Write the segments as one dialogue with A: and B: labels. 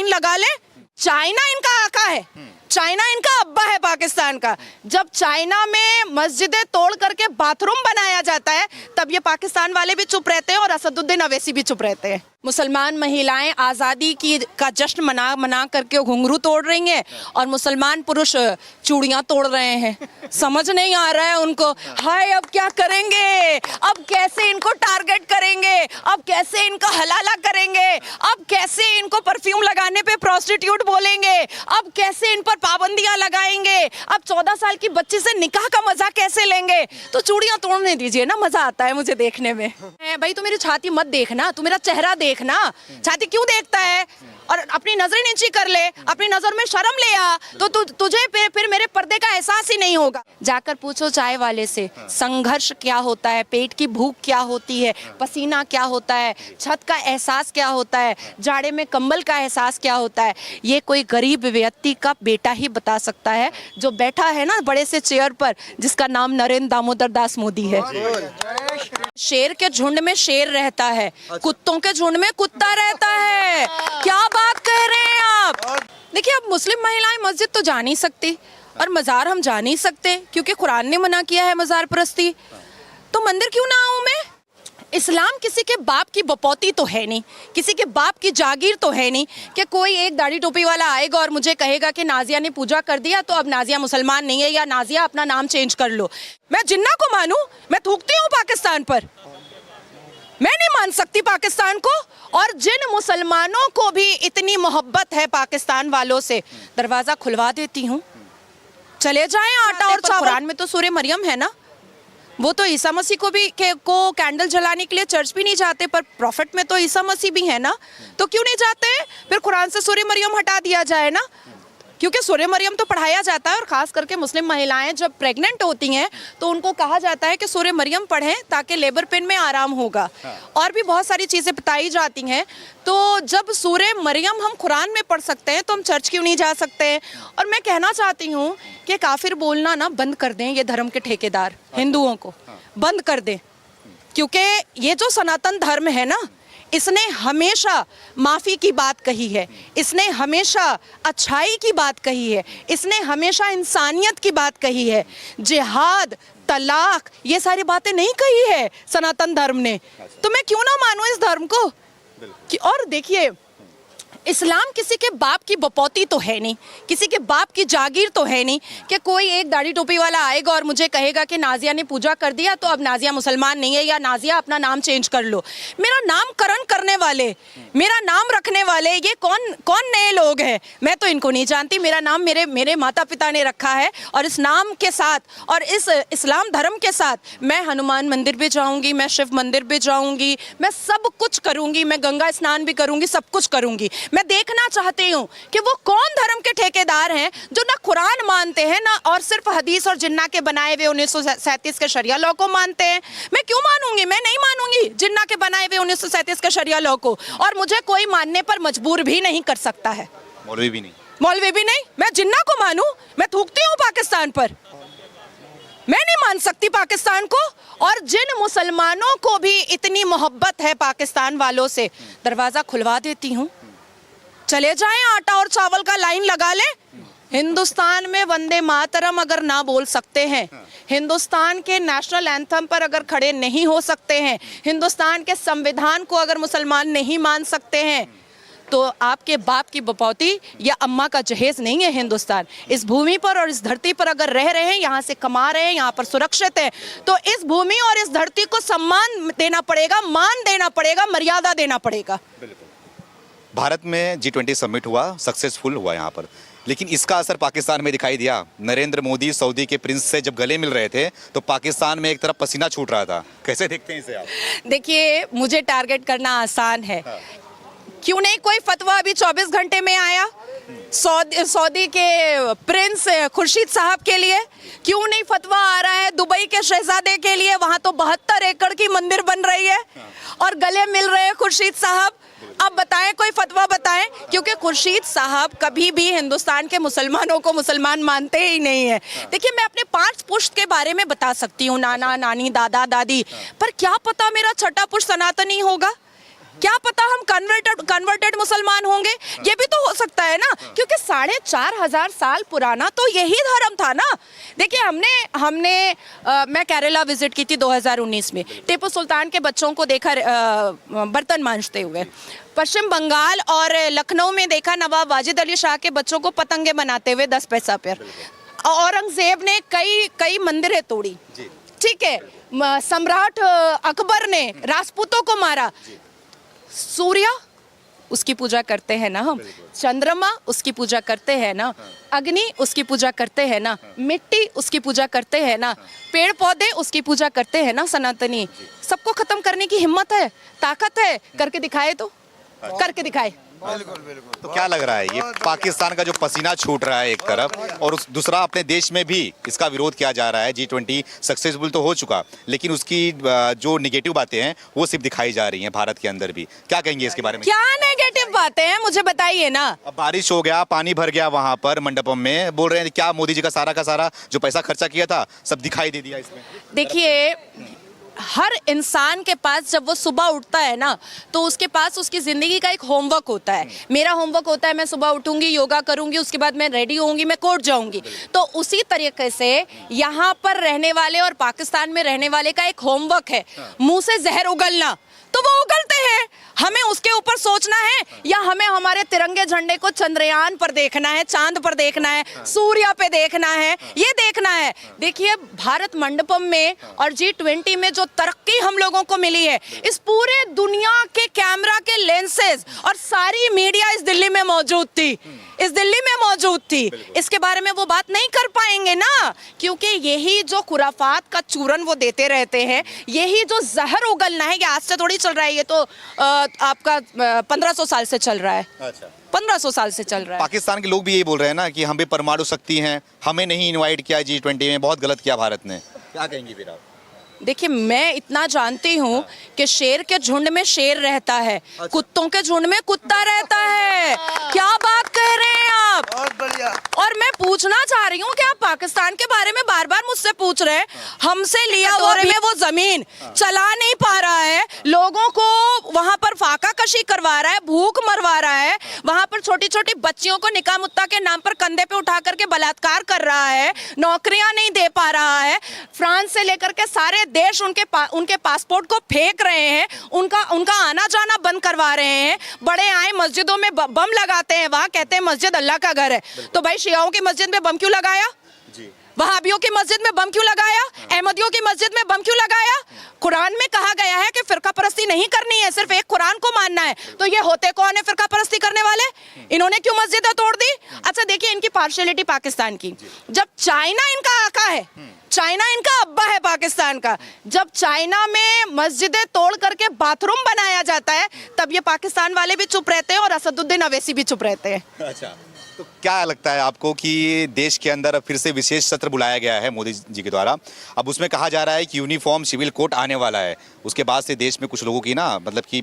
A: Line लगा ले। China इनका आका है, चाइना इनका अब्बा है पाकिस्तान का। जब चाइना में मस्जिदें तोड़ करके बाथरूम बनाया जाता है तब ये पाकिस्तान वाले भी चुप रहते हैं और असदुद्दीन अवैसी भी चुप रहते हैं। मुसलमान महिलाएं आज़ादी की का जश्न मना करके घुंघरू तोड़ रही हैं और मुसलमान पुरुष चूड़ियां तोड़ रहे हैं। समझ नहीं आ रहा है उनको। हाय अब क्या करेंगे, अब कैसे इनको टारगेट करेंगे, अब कैसे इनको हलाला करेंगे, अब कैसे इनको परफ्यूम लगाने पे प्रोस्टिट्यूट बोलेंगे, अब कैसे इन पर पाबंदियां लगाएंगे, अब 14 साल की बच्ची से निकाह का मजा कैसे लेंगे। तो चूड़ियां तोड़ने दीजिए ना, मजा आता है मुझे देखने में। भाई तू मेरी छाती मत देखना, तू मेरा चेहरा देखना। छाती क्यों देखता है, और अपनी नजरें नीची कर ले, अपनी नजर में शर्म ले आ, तो तुझे फिर मेरे पर्दे का एहसास ही नहीं होगा। जाकर पूछो चाय वाले से संघर्ष क्या होता है, पेट की भूख क्या होती है, पसीना क्या होता है, छत का एहसास क्या होता है, जाड़े में कंबल का एहसास क्या होता है। ये कोई गरीब व्यक्ति का बेटा ही बता सकता है जो बैठा है ना बड़े से चेयर पर, जिसका नाम नरेंद्र दामोदर दास मोदी है। शेर के झुंड में शेर रहता है, कुत्तों के झुंड में कुत्ता रहता है। क्या बात कह रहे हैं आप। देखिए अब मुस्लिम महिलाएं मस्जिद तो जा नहीं सकती और मजार हम जा नहीं सकते क्योंकि कुरान ने मना किया है मजार परस्ती, तो मंदिर क्यों ना आऊं मैं। इस्लाम किसी के बाप की बपौती तो है नहीं, किसी के बाप की जागीर तो है नहीं कि कोई एक दाढ़ी टोपी वाला आएगा और मुझे कहेगा कि नाजिया ने पूजा कर दिया तो अब नाजिया मुसलमान नहीं है या नाजिया अपना नाम चेंज कर लो। मैं जिन्ना को मानूं, मैं थूकती हूँ पाकिस्तान पर, मैं नहीं मान सकती पाकिस्तान को। और जिन मुसलमानों को भी इतनी मोहब्बत है पाकिस्तान वालों से, दरवाजा खुलवा देती हूँ, चले जाएं आटा और चावल। कुरान में तो सूरह मरियम है ना, वो तो ईसा मसीह को भी को कैंडल जलाने के लिए चर्च भी नहीं जाते, पर प्रॉफिट में तो ईसा मसीह भी है ना, तो क्यों नहीं जाते। फिर कुरान से सूरह मरियम हटा दिया जाए ना, क्योंकि सूरह मरियम तो पढ़ाया जाता है। और ख़ास करके मुस्लिम महिलाएं जब प्रेग्नेंट होती हैं तो उनको कहा जाता है कि सूरह मरियम पढ़ें ताकि लेबर पेन में आराम होगा। और भी बहुत सारी चीज़ें बताई जाती हैं। तो जब सूरह मरियम हम कुरान में पढ़ सकते हैं तो हम चर्च क्यों नहीं जा सकते हैं। और मैं कहना चाहती हूँ कि काफिर बोलना ना बंद कर दें, ये धर्म के ठेकेदार हिंदुओं को बंद कर दें, क्योंकि ये जो सनातन धर्म है ना, इसने हमेशा माफ़ी की बात कही है, इसने हमेशा अच्छाई की बात कही है, इसने हमेशा इंसानियत की बात कही है। जिहाद, तलाक, ये सारी बातें नहीं कही है सनातन धर्म ने। तो मैं क्यों ना मानूं इस धर्म को। और देखिए इस्लाम किसी के बाप की बपौती तो है नहीं, किसी के बाप की जागीर तो है नहीं कि कोई एक दाढ़ी टोपी वाला आएगा और मुझे कहेगा कि नाजिया ने पूजा कर दिया तो अब नाजिया मुसलमान नहीं है या नाजिया अपना नाम चेंज कर लो। मेरा नामकरण करने वाले, मेरा नाम रखने वाले ये कौन नए लोग हैं, मैं तो इनको नहीं जानती। मेरा नाम मेरे माता पिता ने रखा है और इस नाम के साथ और इस इस्लाम धर्म के साथ मैं हनुमान मंदिर भी जाऊँगी, मैं शिव मंदिर भी जाऊँगी, मैं सब कुछ करूँगी, मैं गंगा स्नान भी करूँगी, सब कुछ करूँगी। मैं देखना चाहती हूँ कि वो कौन धर्म के ठेकेदार हैं जो ना कुरान मानते हैं ना और सिर्फ हदीस और जिन्ना के बनाए हुए 1937 के शरिया लॉ को मानते हैं। मैं क्यों मानूंगी, मैं नहीं मानूंगी जिन्ना के बनाए हुए 1937 के शरिया लॉ को। और मुझे कोई मानने पर मजबूर भी नहीं कर सकता है।
B: मौलवी भी नहीं,
A: मौलवी भी नहीं। मैं जिन्ना को मानूं, मैं थूकती हूँ पाकिस्तान पर, मैं नहीं मान सकती पाकिस्तान को। और जिन मुसलमानों को भी इतनी मोहब्बत है पाकिस्तान वालों से, दरवाजा खुलवा देती हूँ, चले जाएं आटा और चावल का लाइन लगा ले। हिंदुस्तान में वंदे मातरम अगर ना बोल सकते हैं, हिंदुस्तान के नेशनल एंथम पर अगर खड़े नहीं हो सकते हैं, हिंदुस्तान के संविधान को अगर मुसलमान नहीं मान सकते हैं, तो आपके बाप की बपौती या अम्मा का जहेज नहीं है हिंदुस्तान। इस भूमि पर और इस धरती पर अगर रह रहे हैं, यहाँ से कमा रहे हैं, यहाँ पर सुरक्षित है, तो इस भूमि और इस धरती को सम्मान देना पड़ेगा, मान देना पड़ेगा, मर्यादा देना पड़ेगा।
B: भारत में G20 समिट हुआ, सक्सेसफुल हुआ यहाँ पर, लेकिन इसका असर पाकिस्तान में दिखाई दिया। नरेंद्र मोदी सऊदी के प्रिंस से जब गले मिल रहे थे तो पाकिस्तान में एक तरफ पसीना छूट रहा था। कैसे देखते हैं इसे आप?
A: देखिए मुझे टारगेट करना आसान है। क्यों नहीं कोई फतवा अभी 24 घंटे में आया सऊदी के प्रिंस खुर्शीद साहब के लिए? क्यों नहीं फतवा आ रहा है दुबई के शहजादे के लिए? वहाँ तो 72 एकड़ की मंदिर बन रही है और गले मिल रहे हैं खुर्शीद साहब। अब बताएं, कोई फतवा बताएं, क्योंकि खुर्शीद साहब कभी भी हिंदुस्तान के मुसलमानों को मुसलमान मानते ही नहीं है। देखिए मैं अपने 5 पुश्त के बारे में बता सकती हूँ, नाना नानी दादा दादी, पर क्या पता मेरा छठा पुश्त सनातनी होगा, क्या पता हम कन्वर्टेड मुसलमान होंगे। ये भी तो हो सकता है ना, क्योंकि 4,500 साल पुराना तो यही धर्म था ना। देखिए हमने मैं केरला विजिट की थी 2019 में, टीपू सुल्तान के बच्चों को देखा बर्तन मांजते हुए। पश्चिम बंगाल और लखनऊ में देखा नवाब वाजिद अली शाह के बच्चों को पतंगे बनाते हुए 10 पैसा पर। औरंगजेब ने कई मंदिरें तोड़ी, ठीक है, सम्राट अकबर ने राजपूतों को मारा। सूर्य उसकी पूजा करते हैं ना हम, चंद्रमा उसकी पूजा करते हैं ना, अग्नि उसकी पूजा करते हैं ना, मिट्टी उसकी पूजा करते हैं ना, पेड़ पौधे उसकी पूजा करते हैं ना। सनातनी सबको खत्म करने की हिम्मत है, ताकत है, करके दिखाए तो, करके दिखाए।
B: तो क्या लग रहा है ये पाकिस्तान का जो पसीना छूट रहा है एक तरफ, और उस दूसरा अपने देश में भी इसका विरोध किया जा रहा है। G20 सक्सेसफुल तो हो चुका, लेकिन उसकी जो निगेटिव बातें हैं वो सिर्फ दिखाई जा रही हैं भारत के अंदर भी। क्या कहेंगे इसके बारे में?
A: क्या नेगेटिव बातें हैं मुझे बताइए ना।
B: अब बारिश हो गया, पानी भर गया वहां पर मंडपम में, बोल रहे हैं क्या मोदी जी का सारा जो पैसा खर्चा किया था सब दिखाई दे दिया इसमें।
A: देखिए हर इंसान के पास जब वो सुबह उठता है ना, तो उसके पास उसकी ज़िंदगी का एक होमवर्क होता है। मेरा होमवर्क होता है मैं सुबह उठूंगी, योगा करूंगी, उसके बाद मैं रेडी होंगी, मैं कोर्ट जाऊंगी। तो उसी तरीके से यहाँ पर रहने वाले और पाकिस्तान में रहने वाले का एक होमवर्क है, मुंह से जहर उगलना। तो वो उगलते हैं, हमें उसके ऊपर सोचना है या हमें हमारे तिरंगे झंडे को चंद्रयान पर देखना है, चांद पर देखना है, सूर्य पे देखना है, ये देखना है। देखिए भारत मंडपम में और G20 में जो तरक्की हम लोगों को मिली है, इस पूरे दुनिया के कैमरा के लेंसेज और सारी मीडिया इस दिल्ली में मौजूद थी, इस दिल्ली में मौजूद थी। इसके बारे में वो बात नहीं कर पाएंगे ना, क्योंकि यही जो खुराफात का चूरन वो देते रहते हैं, यही जो जहर उगलना है, ये आज से थोड़ी चल रहा है, ये तो आपका 1500 साल से चल रहा है। अच्छा 1500 साल से चल रहा है।
B: पाकिस्तान के लोग भी यही बोल रहे हैं ना कि हम भी परमाणु शक्ति हैं, हमें नहीं इनवाइट किया G20 में, बहुत गलत किया भारत ने। क्या कहेंगी फिर आप?
A: देखिए मैं इतना जानती हूँ कि शेर के झुंड में शेर रहता है, कुत्तों के झुंड में कुत्ता रहता है। क्या बात कह रहे हैं आप?
C: बहुत बढ़िया।
A: और मैं पूछना चाह रही हूँ कि आप पाकिस्तान के बारे में बार बार मुझसे पूछ रहे हैं। हमसे लिया हुआ में वो जमीन चला नहीं पा रहा है, लोगों को वहां पर फाका कशी करवा रहा है, भूख मरवा रहा है, वहां पर छोटी छोटी बच्चियों को निकाह मुत्ता के नाम पर कंधे पे उठा करके बलात्कार कर रहा है, नौकरियां नहीं दे पा रहा है, फ्रांस से लेकर के सारे देश उनके पासपोर्ट को फेंक रहे हैं, उनका आना जाना बंद करवा रहे हैं। बड़े आए मस्जिदों में बम लगाते हैं, वहां कहते हैं मस्जिद अल्लाह का घर है। तो भाई शियाओं की मस्जिद में बम क्यों लगाया? वहाबियों की मस्जिद में बम क्यों लगाया? अहमदियों की मस्जिद में बम क्यों लगाया? कुरान में कहा गया है कि फिरका परस्ती नहीं करनी है, सिर्फ एक कुरान को मानना है। तो ये होते कौन है फिरका परस्ती करने वाले? इन्होंने क्यों मस्जिदें तोड़ दी? अच्छा देखिए इनकी पार्शियलिटी पाकिस्तान की, जब चाइना इनका आका है, चाइना इनका अब्बा है पाकिस्तान का, जब चाइना में मस्जिदें तोड़ करके बाथरूम बनाया जाता है, तब ये पाकिस्तान वाले भी चुप रहते हैं और असदुद्दीन अवैसी भी चुप रहते हैं।
B: अच्छा तो क्या लगता है आपको कि देश के अंदर फिर से विशेष सत्र बुलाया गया है मोदी जी के द्वारा? अब उसमें कहा जा रहा है कि यूनिफॉर्म सिविल कोड आने वाला है, उसके बाद से देश में कुछ लोगों की ना मतलब कि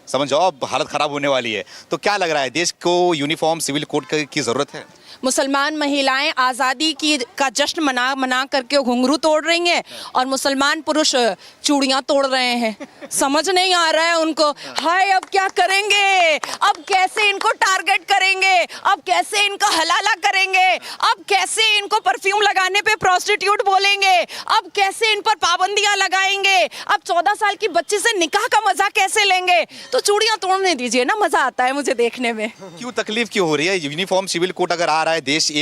B: समझ जाओ अब हालत खराब होने वाली है। तो क्या लग रहा है देश को यूनिफॉर्म सिविल कोड की जरूरत है?
A: मुसलमान महिलाएं आज़ादी का जश्न मना करके घुंघरू तोड़ रही हैं और मुसलमान पुरुष चूड़ियां तोड़ रहे हैं। समझ नहीं आ रहा है उनको। हाय अब क्या करेंगे, अब कैसे इनको टारगेट करेंगे, अब कैसे इनका हलाला करेंगे, अब कैसे इनको परफ्यूम लगाने पे प्रोस्टिट्यूट बोलेंगे, अब कैसे इन पर पाबंदियां लगाएंगे, अब 14 साल की बच्ची से निकाह का मजा कैसे लेंगे। तो चूड़ियां तोड़ने दीजिए ना, मजा आता है मुझे देखने में।
B: क्यों तकलीफ क्यों हो रही है? यूनिफॉर्म सिविल कोड अगर आ रहा है,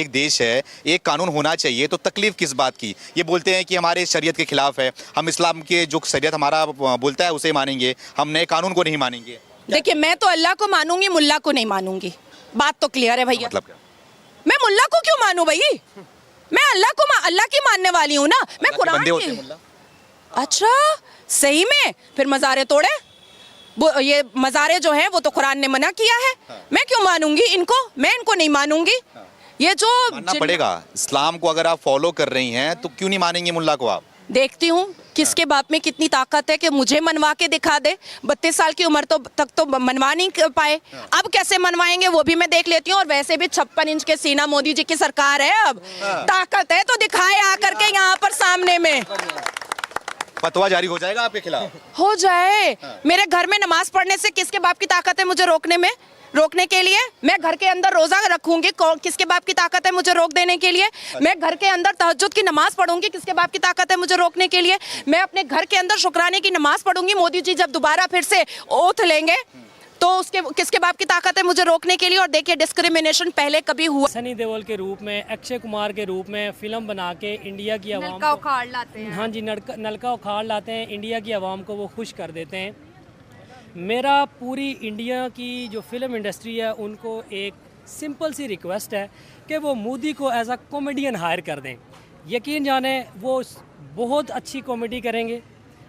B: देश है, एक कानून होना चाहिए, तो तकलीफ किस बात की? ये बोलते हैं कि हमारे शरीयत के खिलाफ है, हम इस्लाम के जो शरीयत हमारा बोलता है उसे मानेंगे, हम नए कानून को नहीं मानेंगे।
A: देखिए मैं तो अल्लाह को मानूंगी, मुल्ला को नहीं मानूंगी, बात तो क्लियर है भैया।
B: मतलब क्या?
A: मैं मुल्ला को क्यों मानूं भाई? मैं अल्लाह की मानने वाली हूँ ना, मैं कुरान की। अच्छा सही में? फिर मज़ारे तोड़े? ये मज़ारे जो है वो तो कुरान ने मना किया है। मैं क्यों मानूंगी इनको? मैं इनको नहीं मानूंगी। ये जो
B: मानना पड़ेगा, इस्लाम को अगर आप फॉलो कर रही हैं तो क्यों नहीं मानेंगे मुल्ला को आप?
A: देखती हूँ किसके बाप में कितनी ताकत है कि मुझे मनवा के दिखा दे। 32 साल की उम्र तक तो मनवा नहीं पाए, अब कैसे मनवाएंगे वो भी मैं देख लेती हूँ। और वैसे भी 56 इंच के सीना मोदी जी की सरकार है, अब ताकत है तो दिखाए आकर के यहाँ पर सामने में।
B: फतवा जारी हो जाएगा आपके खिलाफ?
A: हो जाए। मेरे घर में नमाज पढ़ने से किसके बाप की ताकत है मुझे रोकने में? रोकने के लिए? मैं घर के अंदर रोजा रखूंगी, किसके बाप की ताकत है मुझे रोक देने के लिए? मैं घर के अंदर तहज्जुद की नमाज पढ़ूंगी, किसके बाप की ताकत है मुझे रोकने के लिए? मैं अपने घर के अंदर शुक्राने की नमाज पढ़ूंगी, मोदी जी जब दोबारा फिर से ओथ लेंगे तो उसके किसके बाप की ताकत है मुझे रोकने के लिए? और देखिए डिस्क्रिमिनेशन पहले कभी हुआ?
C: सनी देओल के रूप में, अक्षय कुमार के रूप में फिल्म बना के इंडिया की आवाम
D: नलका
C: को,
D: उखाड़ लाते हैं।
C: हाँ जी, नलका उखाड़ लाते हैं, इंडिया की आवाम को वो खुश कर देते हैं। मेरा पूरी इंडिया की जो फिल्म इंडस्ट्री है उनको एक सिंपल सी रिक्वेस्ट है कि वो मोदी को एज अ कॉमेडियन हायर कर दें। यकीन जाने वो बहुत अच्छी कॉमेडी करेंगे,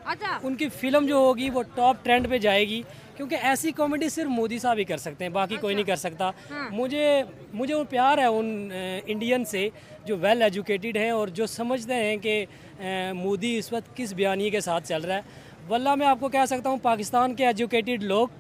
D: अच्छा,
C: उनकी फिल्म जो होगी वो टॉप ट्रेंड पे जाएगी, क्योंकि ऐसी कॉमेडी सिर्फ मोदी साहब ही कर सकते हैं, बाकी कोई नहीं कर सकता। मुझे वो प्यार है उन इंडियन से जो वेल एजुकेटेड हैं और जो समझते हैं कि मोदी इस वक्त किस बयानी के साथ चल रहा है। वल्लाह मैं आपको कह सकता हूँ, पाकिस्तान के एजुकेटेड लोग,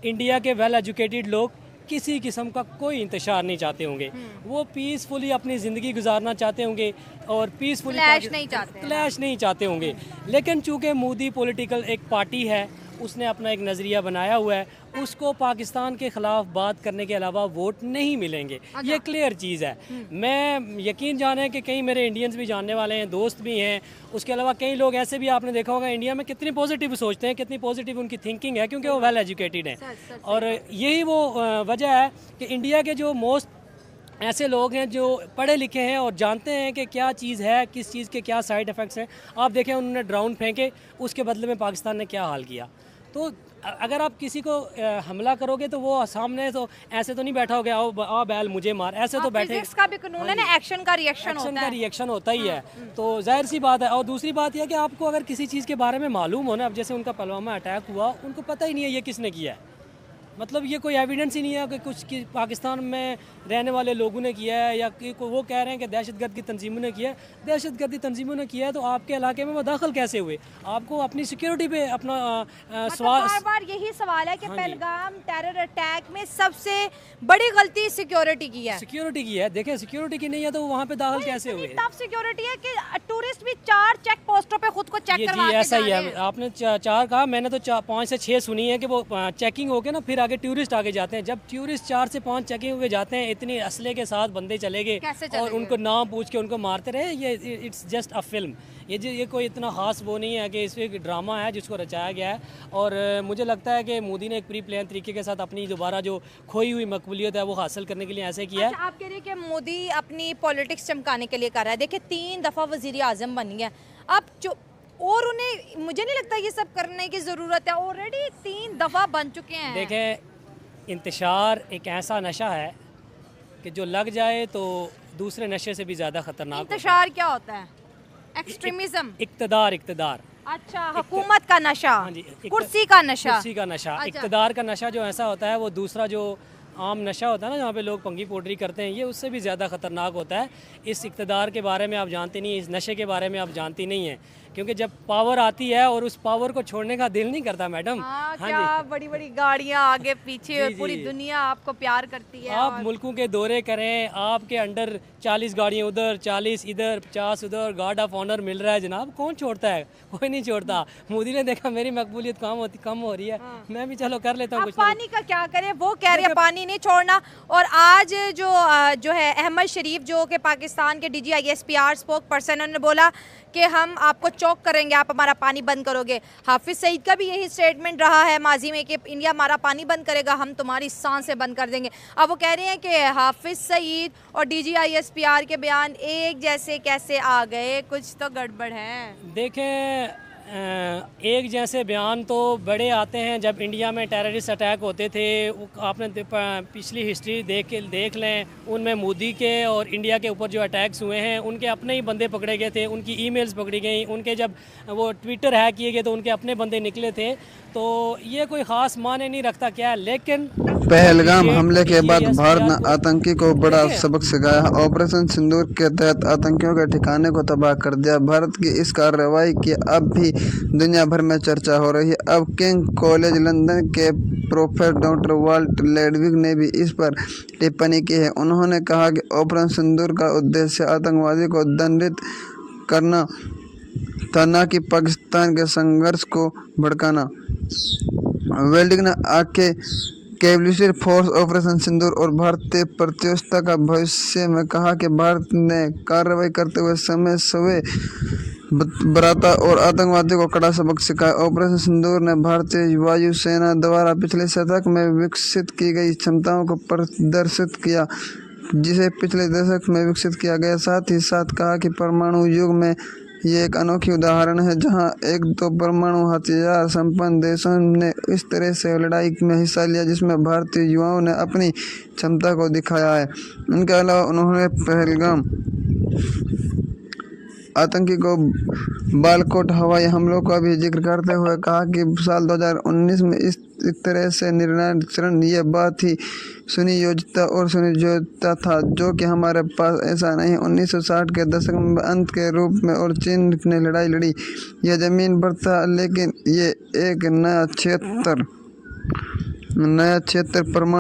C: इंडिया के वेल एजुकेटेड लोग किसी किस्म का कोई इंतशार नहीं चाहते होंगे। वो पीसफुली अपनी ज़िंदगी गुजारना चाहते होंगे और पीसफुली
D: क्लैश नहीं चाहते हैं।
C: क्लैश नहीं चाहते होंगे। लेकिन चूँकि मोदी पॉलिटिकल एक पार्टी है, उसने अपना एक नज़रिया बनाया हुआ है, उसको पाकिस्तान के ख़िलाफ़ बात करने के अलावा वोट नहीं मिलेंगे। ये क्लियर चीज़ है। मैं यकीन जाने कि कई मेरे इंडियंस भी जानने वाले हैं, दोस्त भी हैं, उसके अलावा कई लोग ऐसे भी आपने देखा होगा इंडिया में कितनी पॉजिटिव सोचते हैं, कितनी पॉजिटिव उनकी थिंकिंग है, क्योंकि वो वेल एजुकेटेड हैं। और यही वो वजह है कि इंडिया के जो मोस्ट ऐसे लोग हैं जो पढ़े लिखे हैं और जानते हैं कि क्या चीज़ है, किस चीज़ के क्या साइड इफ़ेक्ट्स हैं। आप देखें उन्होंने ड्रोन फेंके, उसके बदले में पाकिस्तान ने क्या हाल किया। तो अगर आप किसी को हमला करोगे तो वो सामने तो ऐसे तो नहीं बैठा हो गया, आओ बैल मुझे मार, ऐसे तो बैठे।
D: फिजिक्स का भी कानून है ना, एक्शन का रिएक्शन होता है।
C: रिएक्शन होता ही है। तो जाहिर सी बात है। और दूसरी बात यह है कि आपको अगर किसी चीज़ के बारे में मालूम हो ना, अब जैसे उनका पुलवामा अटैक हुआ, उनको पता ही नहीं है ये किसने किया है, मतलब ये कोई एविडेंस ही नहीं है कि कुछ पाकिस्तान में रहने वाले लोगों ने किया है, या कि वो कह रहे हैं कि दहशतगर्द की तंजीमों ने किया है। दहशतगर्दी तंजीमों ने किया है तो आपके इलाके में वो दाखिल कैसे हुए? आपको अपनी सिक्योरिटी पे अपना
D: मतलब बार बार यही सवाल है कि पहलगाम टेरर अटैक में सबसे बड़ी गलती सिक्योरिटी की है।
C: सिक्योरिटी की है। देखें सिक्योरिटी की नहीं है तो वहाँ पे दाखिल कैसे हुए?
D: टफ सिक्योरिटी है कि टूरिस्ट भी 4 चेक पोस्टों पे खुद को चेक करवा के
C: ऐसा ही
D: जा
C: है।
D: रहे हैं।
C: आपने 4 कहा, मैंने तो 5 से 6 सुनी है कि वो चेकिंग होके ना फिर आगे टूरिस्ट आगे जाते हैं। जब टूरिस्ट 4 से 5 चेकिंग होके जाते हैं, इतनी असले के साथ बंदे चले गए और उनको नाम पूछ के उनको मारते रहे, ये इट्स जस्ट अ फिल्म। ये कोई इतना खास वो नहीं है कि इसमें एक ड्रामा है जिसको रचाया गया है। और मुझे लगता है कि मोदी ने एक प्री प्लान तरीके के साथ अपनी दोबारा जो खोई हुई मकबूलियत है वो हासिल करने के लिए ऐसे किया है।
D: अच्छा, आप कह रहे हैं कि मोदी अपनी पॉलिटिक्स चमकाने के लिए कर रहा है। देखिए 3 दफ़ा वज़ीर आज़म बनी है अब जो, और उन्हें मुझे नहीं लगता ये सब करने की ज़रूरत है, ऑलरेडी 3 दफ़ा बन चुके हैं।
C: देखें इंतशार एक ऐसा नशा है कि जो लग जाए तो दूसरे नशे से भी ज़्यादा ख़तरनाक होता है।
D: इंतशार क्या होता है? एक्सट्रीमिज्म।
C: इक़्तिदार।
D: अच्छा, हुकूमत का नशा,
C: हाँ जी,
D: कुर्सी का नशा।
C: कुर्सी का नशा।
D: अच्छा।
C: इक़्तिदार का नशा जो ऐसा होता है, वो दूसरा जो आम नशा होता है ना, जहाँ पे लोग पंगी पोटरी करते हैं, ये उससे भी ज़्यादा ख़तरनाक होता है। इस इक़्तिदार के बारे में आप जानती नहीं, इस नशे के बारे में आप जानती नहीं हैं, क्योंकि जब पावर आती है और उस पावर को छोड़ने का दिल नहीं करता मैडम।
D: हाँ,
C: हाँ
D: क्या
C: जी,
D: बड़ी बड़ी गाड़ियाँ आगे पीछे,
C: जी,
D: पूरी
C: जी।
D: दुनिया आपको प्यार करती है।
C: आप
D: और
C: मुल्कों के दौरे करें, आपके अंडर 40 गाड़ियाँ उधर, 40 इधर, 50 उधर, गार्ड ऑफ ऑनर मिल रहा है जनाब, कौन छोड़ता है? कोई नहीं छोड़ता। मोदी ने देखा मेरी मकबूलियत कम हो रही है, मैं भी चलो कर लेता हूँ
D: अब
C: कुछ ना
D: पानी का क्या करें? वो कह रहे हैं पानी नहीं छोड़ना। और आज जो है अहमद शरीफ, जो कि पाकिस्तान के DGISPR स्पोक पर्सन, उन्होंने बोला कि हम आपको चौक करेंगे, आप हमारा पानी बंद करोगे। हाफिज़ सईद का भी यही स्टेटमेंट रहा है माजी में कि इंडिया हमारा पानी बंद करेगा, हम तुम्हारी सांसें बंद कर देंगे। अब वो कह रहे हैं कि हाफिज़ सईद और DGISPR के बयान एक जैसे कैसे आ गए? कुछ तो गड़बड़ है।
C: देखें एक जैसे बयान तो बड़े आते हैं जब इंडिया में टेररिस्ट अटैक होते थे। आपने पिछली हिस्ट्री देख लें, उनमें मोदी के और इंडिया के ऊपर जो अटैक्स हुए हैं, उनके अपने ही बंदे पकड़े गए थे, उनकी ईमेल्स पकड़ी गई, उनके जब वो ट्विटर हैक किए गए तो उनके अपने बंदे निकले थे। तो ये कोई ख़ास माने नहीं रखता क्या है। लेकिन
E: पहलगाम हमले के बाद भारत ने आतंकी को बड़ा सबक सिखाया। ऑपरेशन सिंदूर के तहत आतंकियों के ठिकाने को तबाह कर दिया। भारत की इस कार्रवाई की अब भी दुनिया भर में चर्चा हो रही है। अब किंग कॉलेज लंदन के प्रोफेसर डॉक्टर वाल्ट लेडविग ने भी इस पर टिप्पणी की है। उन्होंने कहा कि ऑपरेशन सिंदूर का उद्देश्य आतंकवादी को दंडित करना था, न कि पाकिस्तान के संघर्ष को भड़काना। वेल्डिंग ने आगे कैबिनेट फोर्स ऑपरेशन सिंदूर और भारतीय प्रत्युष्टता का भविष्य में कहा कि भारत ने कार्रवाई करते हुए समय सवे बराता और आतंकवादियों को कड़ा सबक सिखाया। ऑपरेशन सिंदूर ने भारतीय वायुसेना द्वारा पिछले दशक में विकसित की गई क्षमताओं को प्रदर्शित किया, जिसे पिछले दशक में विकसित किया गया। साथ ही साथ कहा कि परमाणु युग में ये एक अनोखी उदाहरण है जहां एक दो परमाणु हथियार संपन्न देशों ने इस तरह से लड़ाई में हिस्सा लिया जिसमें भारतीय युवाओं ने अपनी क्षमता को दिखाया है। इनके अलावा उन्होंने पहलगाम आतंकी को बालाकोट हवाई हमलों का भी जिक्र करते हुए कहा कि साल 2019 में इस तरह से निर्णायक क्षण ये बात ही सुनियोजित और सुनियोजित था जो कि हमारे पास ऐसा नहीं। 1960 के दशक में अंत के रूप में और चीन ने लड़ाई लड़ी, यह जमीन पर था, लेकिन ये एक नया क्षेत्र परमाणु